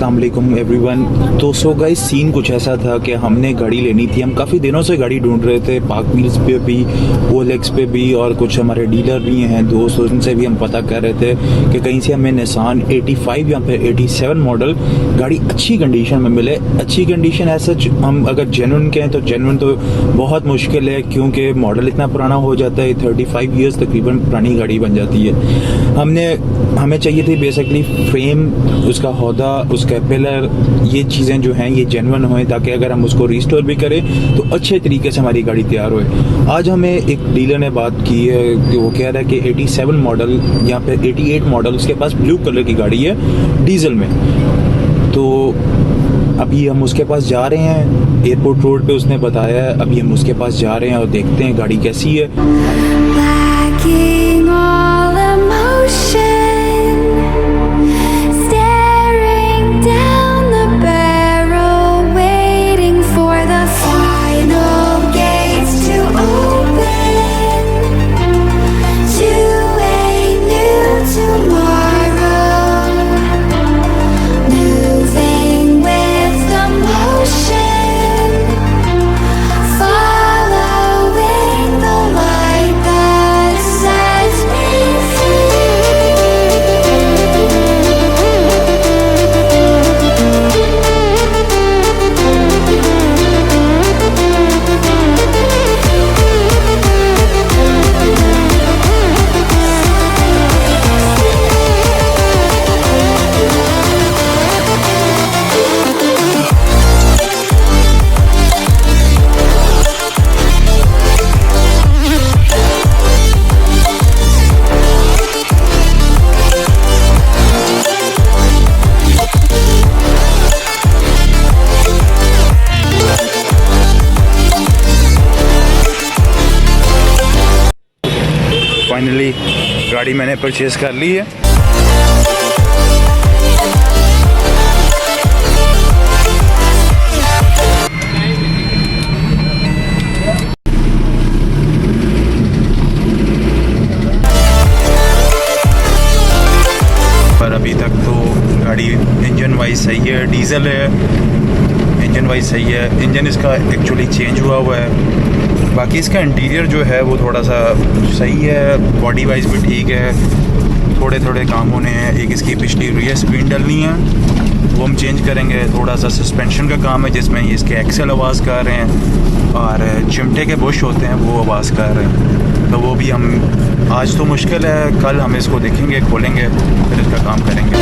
अस्सलाम वालेकुम एवरीवन। तो सो गाइस सीन कुछ ऐसा था कि हमने गाड़ी लेनी थी। हम काफ़ी दिनों से गाड़ी ढूंढ रहे थे, पार्क व्हील्स पे भी, ओएलएक्स पे भी, और कुछ हमारे डीलर भी हैं दोस्त, उनसे भी हम पता कर रहे थे कि कहीं से हमें निसान 85 या फिर 87 मॉडल गाड़ी अच्छी कंडीशन में मिले। अच्छी कंडीशन ऐसा हम अगर जेन्युइन कहें तो जेन्युइन तो बहुत मुश्किल है, क्योंकि मॉडल इतना पुराना हो जाता है, 35 ईयर्स तकरीबन पुरानी गाड़ी बन जाती है। हमें चाहिए थी बेसिकली फ्रेम, उसका हौदा, उसका पिलर, ये चीज़ें जो हैं ये जेन्युइन हों, ताकि अगर हम उसको रिस्टोर भी करें तो अच्छे तरीके से हमारी गाड़ी तैयार होए। आज हमें एक डीलर ने बात की है कि वो कह रहा है कि 87 मॉडल या फिर 88 मॉडल उसके पास ब्लू कलर की गाड़ी है डीजल में। तो अभी हम उसके पास जा रहे हैं, एयरपोर्ट रोड पे उसने बताया है। अभी हम उसके पास जा रहे हैं और देखते हैं गाड़ी कैसी है। फाइनली गाड़ी मैंने परचेज़ कर ली है। पर अभी तक तो गाड़ी इंजन वाइज सही है, डीजल है, इंजन वाइज सही है। इंजन इसका एक्चुअली चेंज हुआ है। बाकी इसका इंटीरियर जो है वो थोड़ा सा सही है, बॉडी वाइज भी ठीक है। थोड़े थोड़े काम होने हैं। एक इसकी पिछली रियर स्क्रीन डलनी है, वो हम चेंज करेंगे। थोड़ा सा सस्पेंशन का काम है जिसमें इसके एक्सेल आवाज़ कर रहे हैं और चिमटे के बुश होते हैं वो आवाज़ कर रहे हैं। तो वो भी हम आज तो मुश्किल है, कल हम इसको देखेंगे, खोलेंगे, फिर इसका काम करेंगे।